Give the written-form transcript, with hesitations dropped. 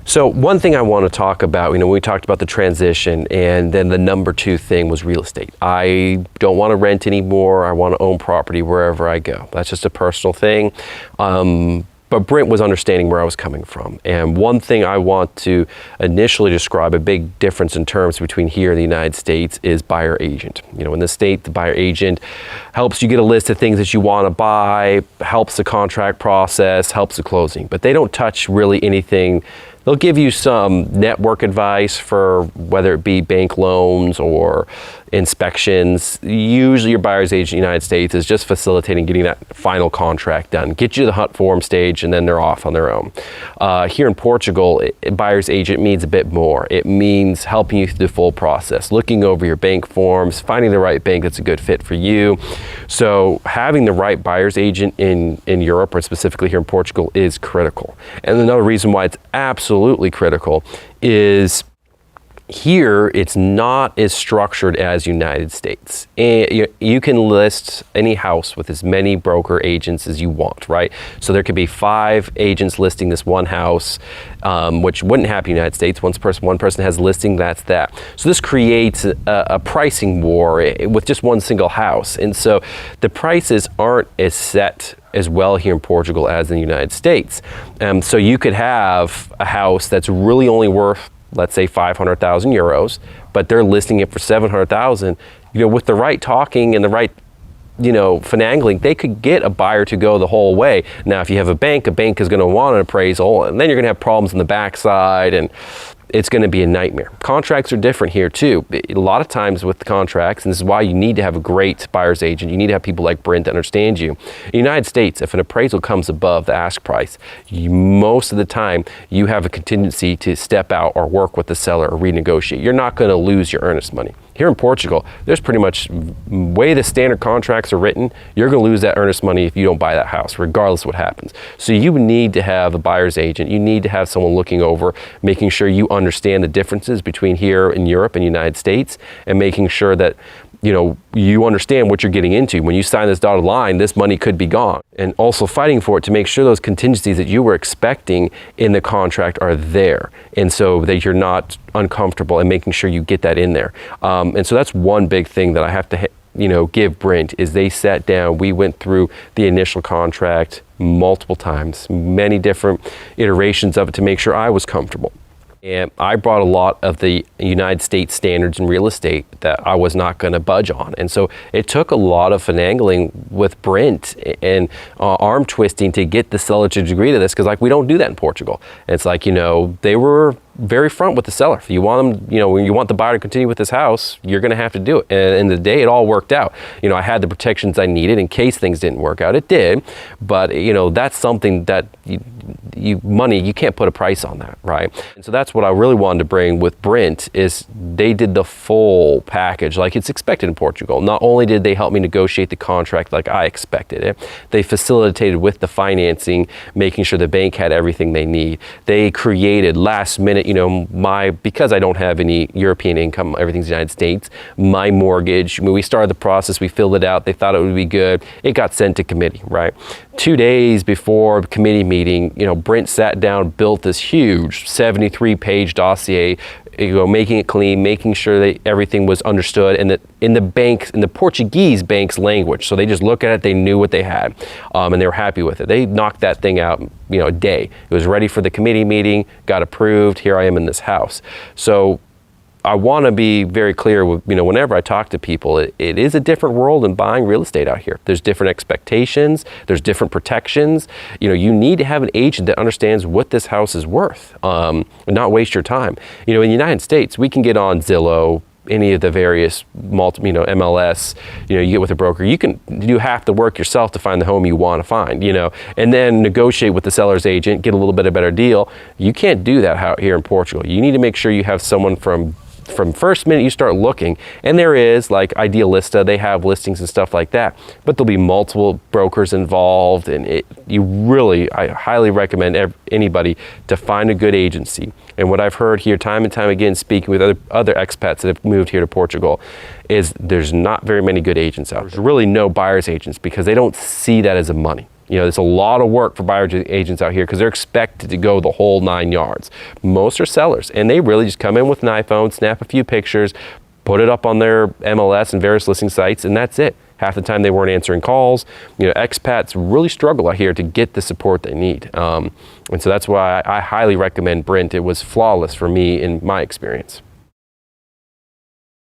So one thing I want to talk about, we talked about the transition, and then the number two thing was real estate. I don't want to rent anymore. I want to own property wherever I go. That's just a personal thing. But Brent was understanding where I was coming from. And one thing I want to initially describe, a big difference in terms between here and the United States, is buyer agent. In the state, the buyer agent helps you get a list of things that you want to buy, helps the contract process, helps the closing. But they don't touch really anything. They'll give you some network advice for whether it be bank loans or inspections. Usually your buyer's agent in the United States is just facilitating getting that final contract done, get you to the hunt form stage, and then they're off on their own. Here in Portugal, buyer's agent means a bit more. It means helping you through the full process, looking over your bank forms, finding the right bank that's a good fit for you. So having the right buyer's agent in Europe, or specifically here in Portugal, is critical. And another reason why it's absolutely critical is here it's not as structured as United States. And you can list any house with as many broker agents as you want, right? So there could be 5 agents listing this one house, which wouldn't happen in the United States. One person has listing, that's that. So this creates a pricing war with just one single house. And so the prices aren't as set as well here in Portugal as in the United States. So you could have a house that's really only worth, let's say, 500,000 euros, but they're listing it for 700,000. With the right talking and the right, finagling, they could get a buyer to go the whole way. Now, if you have a bank is going to want an appraisal, and then you're going to have problems on the backside, and it's going to be a nightmare. Contracts are different here too. A lot of times with the contracts, and this is why you need to have a great buyer's agent, you need to have people like Brent to understand you. In the United States, if an appraisal comes above the ask price, most of the time you have a contingency to step out or work with the seller or renegotiate. You're not going to lose your earnest money. Here in Portugal, there's pretty much way the standard contracts are written, you're going to lose that earnest money if you don't buy that house, regardless of what happens. So you need to have a buyer's agent. You need to have someone looking over, making sure you understand the differences between here in Europe and the United States, and making sure that you understand what you're getting into. When you sign this dotted line, this money could be gone. And also fighting for it to make sure those contingencies that you were expecting in the contract are there. And so that you're not uncomfortable, and making sure you get that in there. And so that's one big thing that I have to give Brent, is they sat down, we went through the initial contract multiple times, many different iterations of it to make sure I was comfortable. And I brought a lot of the United States standards in real estate that I was not going to budge on. And so it took a lot of finagling with Brent and arm twisting to get the seller to agree to this, because we don't do that in Portugal. And it's they were very front with the seller. If you want them, when you want the buyer to continue with this house, you're going to have to do it. And in the day, it all worked out. I had the protections I needed in case things didn't work out. It did, but that's something that you can't put a price on that, right? And so that's what I really wanted to bring with Brent, is they did the full package like it's expected in Portugal. Not only did they help me negotiate the contract like I expected it, they facilitated with the financing, making sure the bank had everything they need. They created last minute, because I don't have any European income, everything's the United States, my mortgage, when we started the process, we filled it out, they thought it would be good, it got sent to committee, right? 2 days before the committee meeting, Brent sat down, built this huge 73-page dossier, making it clean, making sure that everything was understood, and that in the Portuguese bank's language. So they just look at it, they knew what they had, and they were happy with it. They knocked that thing out, a day. It was ready for the committee meeting, got approved, here I am in this house. So I want to be very clear with, whenever I talk to people, it is a different world in buying real estate out here. There's different expectations, there's different protections. You need to have an agent that understands what this house is worth, and not waste your time. In the United States, we can get on Zillow, any of the various MLS, you get with a broker, you can do half the work yourself to find the home you want to find, and then negotiate with the seller's agent, get a little bit of a better deal. You can't do that out here in Portugal. You need to make sure you have someone from first minute you start looking, and there is Idealista, they have listings and stuff like that, but there'll be multiple brokers involved, and I highly recommend anybody to find a good agency. And what I've heard here time and time again, speaking with other expats that have moved here to Portugal, is there's not very many good agents out there. There's really no buyer's agents, because they don't see that as a money. You know, it's a lot of work for buyer agents out here because they're expected to go the whole 9 yards. Most are sellers, and they really just come in with an iPhone, snap a few pictures, put it up on their MLS and various listing sites, and that's it. Half the time they weren't answering calls. You know, expats really struggle out here to get the support they need. And so that's why I highly recommend Brint. It was flawless for me in my experience.